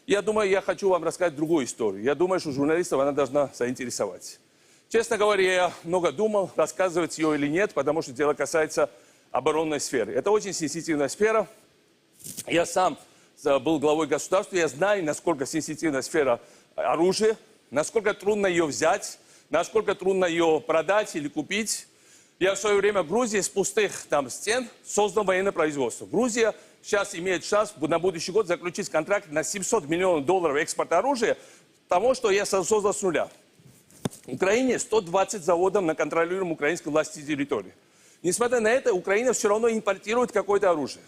Я думаю, я хочу вам рассказать другую историю. Я думаю, что журналистов она должна заинтересовать. Честно говоря, я много думал, рассказывать ее или нет, потому что дело касается оборонной сферы. Это очень сенситивная сфера. Я сам был главой государства, я знаю, насколько сенситивна сфера оружия, насколько трудно ее взять, насколько трудно ее продать или купить. Я в свое время в Грузии с пустых там стен создал военное производство. Грузия сейчас имеет шанс на будущий год заключить контракт на $700 миллионов экспорта оружия, того, что я создал с нуля. В Украине 120 заводов на контролируемой украинской власти территории. Несмотря на это, Украина все равно импортирует какое-то оружие.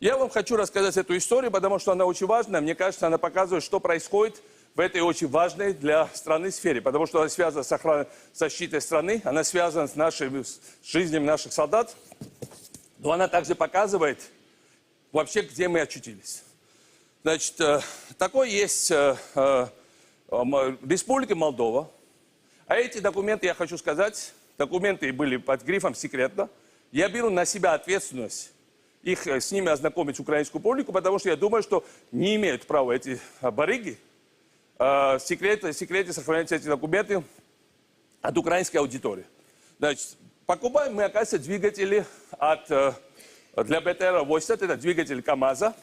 Я вам хочу рассказать эту историю, потому что она очень важная. Мне кажется, она показывает, что происходит в этой очень важной для страны сфере. Потому что она связана с охраной, защитой страны, она связана с жизнями наших солдат. Но она также показывает вообще, где мы очутились. Значит, такой есть Республика Молдова. А эти документы, я хочу сказать, документы были под грифом «секретно». Я беру на себя ответственность их с ними ознакомить украинскую публику, потому что я думаю, что не имеют права эти барыги в секрете сохранять эти документы от украинской аудитории. Значит, покупаем мы, оказывается, двигатели для БТР-80, это двигатели КАМАЗа.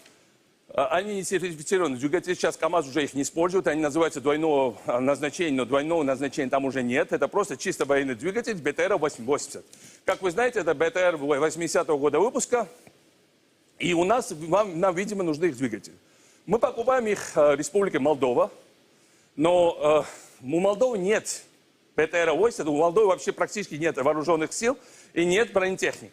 Они не сертифицированы двигатели, сейчас КАМАЗ уже их не используют, они называются двойного назначения, но двойного назначения там уже нет. Это просто чисто военный двигатель БТР-80. Как вы знаете, это БТР 80-го года выпуска, и у нас, нам, видимо, нужны их двигатели. Мы покупаем их в Республике Молдова, но у Молдовы нет БТР-80, у Молдовы вообще практически нет вооруженных сил и нет бронетехники.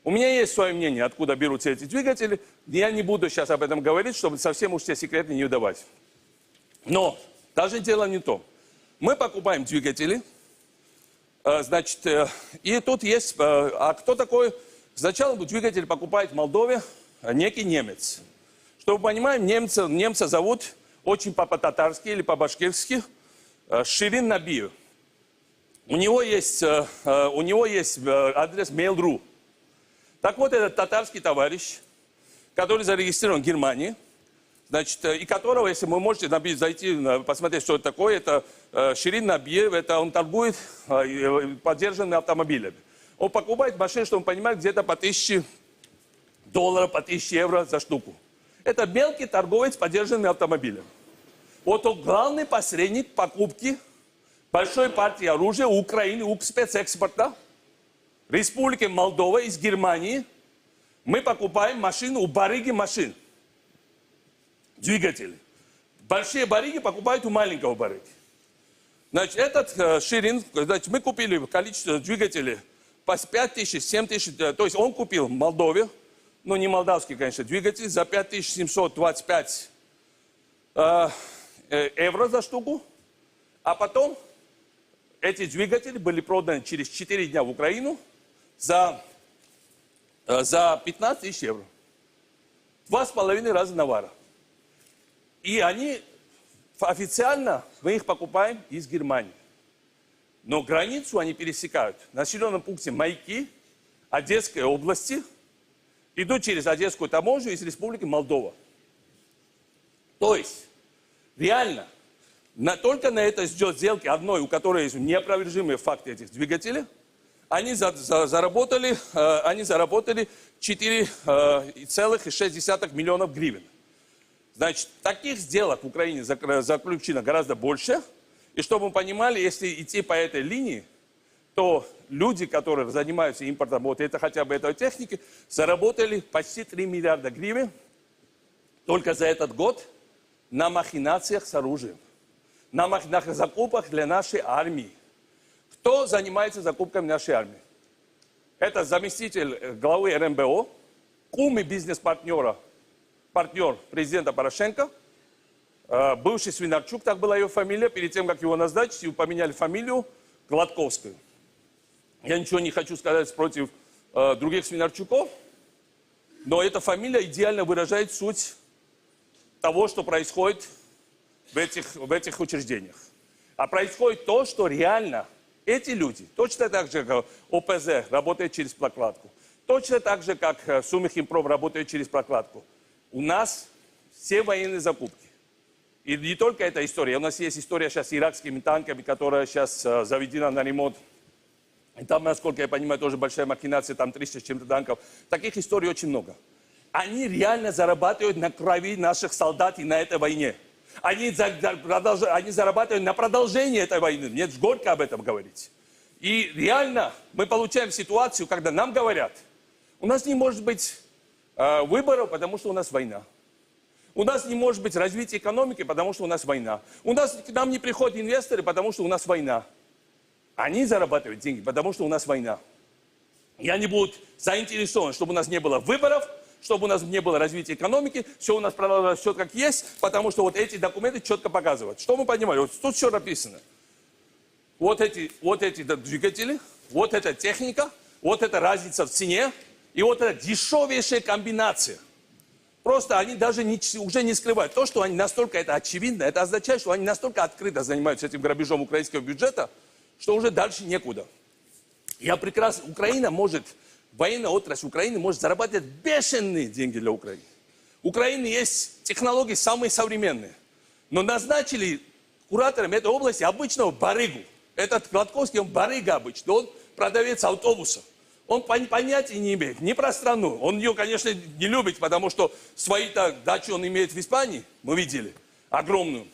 У меня есть свое мнение, откуда берутся эти двигатели. Я не буду сейчас об этом говорить, чтобы совсем уж все секреты не выдавать. Но даже дело не в том. Мы покупаем двигатели, значит, и тут есть... А кто такой? Сначала двигатель покупает в Молдове некий немец. Чтобы вы понимали, немца зовут очень по-татарски или по-башкирски Ширин Набиев. У него есть адрес Mail.ru. Так вот, этот татарский товарищ, который зарегистрирован в Германии, значит, и которого, если вы можете зайти, посмотреть, что это такое, это Ширин Набиев, это он торгует подержанными автомобилями. Он покупает машины, чтобы вы понимали, где-то по $1000, по 1000 евро за штуку. Это мелкий торговец подержанными автомобилями. Вот он главный посредник покупки большой партии оружия у Украины, у спецэкспорта. Республики Молдова из Германии мы покупаем машину у барыги машин. Двигатели. Большие барыги покупают у маленького барыги. Значит, этот Ширин, значит, мы купили количество двигателей по 5000, 7000, то есть он купил в Молдове, ну не молдавский, конечно, двигатель, за 5725 евро за штуку, а потом эти двигатели были проданы через 4 дня в Украину за 15 тысяч евро. 2,5 раза навара. И они официально, мы их покупаем из Германии. Но границу они пересекают. В населенном пункте Майки, Одесской области, идут через Одесскую таможню из Республики Молдова. То есть, реально, только на этой сделке одной, у которой есть неопровержимые факты этих двигателей, они заработали 4,6 миллионов гривен. Значит, таких сделок в Украине заключено гораздо больше. И чтобы вы понимали, если идти по этой линии, то люди, которые занимаются импортом вот это, хотя бы этой техники, заработали почти 3 миллиарда гривен только за этот год на махинациях с оружием, на закупках для нашей армии. Кто занимается закупками нашей армии? Это заместитель главы РНБО, кум и бизнес-партнер президента Порошенко, бывший Свинарчук, так была ее фамилия, перед тем, как его назначить, его поменяли фамилию Гладковскую. Я ничего не хочу сказать против других Свинарчуков, но эта фамилия идеально выражает суть того, что происходит в этих учреждениях. А происходит то, что реально эти люди, точно так же, как ОПЗ работает через прокладку, точно так же, как Сумихимпром работает через прокладку, у нас все военные закупки, И не только эта история. У нас есть история сейчас с иракскими танками, которая сейчас заведена на ремонт. И там, насколько я понимаю, тоже большая махинация, там 300 с чем-то танков. Таких историй очень много. Они реально зарабатывают на крови наших солдат и на этой войне. Они зарабатывают на продолжение этой войны. Мне горько об этом говорить. И реально мы получаем ситуацию, когда нам говорят, у нас не может быть выборов, потому что у нас война. У нас не может быть развития экономики, потому что у нас война. К нам не приходят инвесторы, потому что у нас война. Они зарабатывают деньги, потому что у нас война. И они будут заинтересованы, чтобы у нас не было выборов, чтобы у нас не было развития экономики, все у нас продолжалось все как есть, потому что вот эти документы четко показывают. Что мы понимаем? Вот тут все написано. Вот эти двигатели, вот эта техника, вот эта разница в цене, и вот эта дешевейшая комбинация. Просто они даже уже не скрывают. То, что они настолько это очевидно, это означает, что они настолько открыто занимаются этим грабежом украинского бюджета, что уже дальше некуда. Я прекрасно... Украина может, военная отрасль Украины может зарабатывать бешеные деньги для Украины. У Украины есть технологии самые современные. Но назначили куратором этой области обычного барыгу. Этот Гладковский, он барыга обычный, он продавец автобусов. Он понятия не имеет ни про страну. Он ее, конечно, не любит, потому что свои-то дачи он имеет в Испании, мы видели, огромную.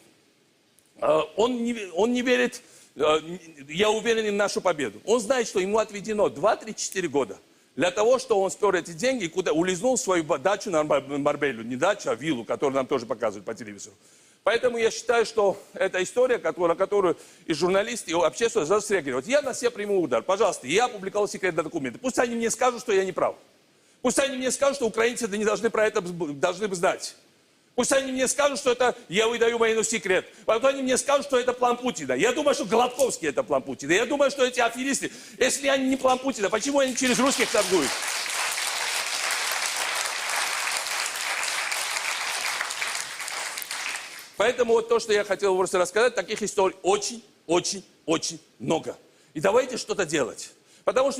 Он не верит, я уверен в нашу победу. Он знает, что ему отведено 2-3-4 года для того, чтобы он спер эти деньги и куда улизнул в свою дачу на Марбелью. Не дачу, а виллу, которую нам тоже показывают по телевизору. Поэтому я считаю, что эта история, на которую и журналисты, и общественность должны среагировать. Я на себя приму удар. Пожалуйста, я опубликовал секретные документы. Пусть они мне скажут, что я не прав. Пусть они мне скажут, что украинцы не должны про это должны бы знать. Пусть они мне скажут, что это я выдаю военный секрет. Потом они мне скажут, что это план Путина. Я думаю, что Гладковский это план Путина. Я думаю, что эти аферисты, если они не план Путина, почему они через русских торгуют? Поэтому вот то, что я хотел просто рассказать, таких историй очень много. И давайте что-то делать. Потому что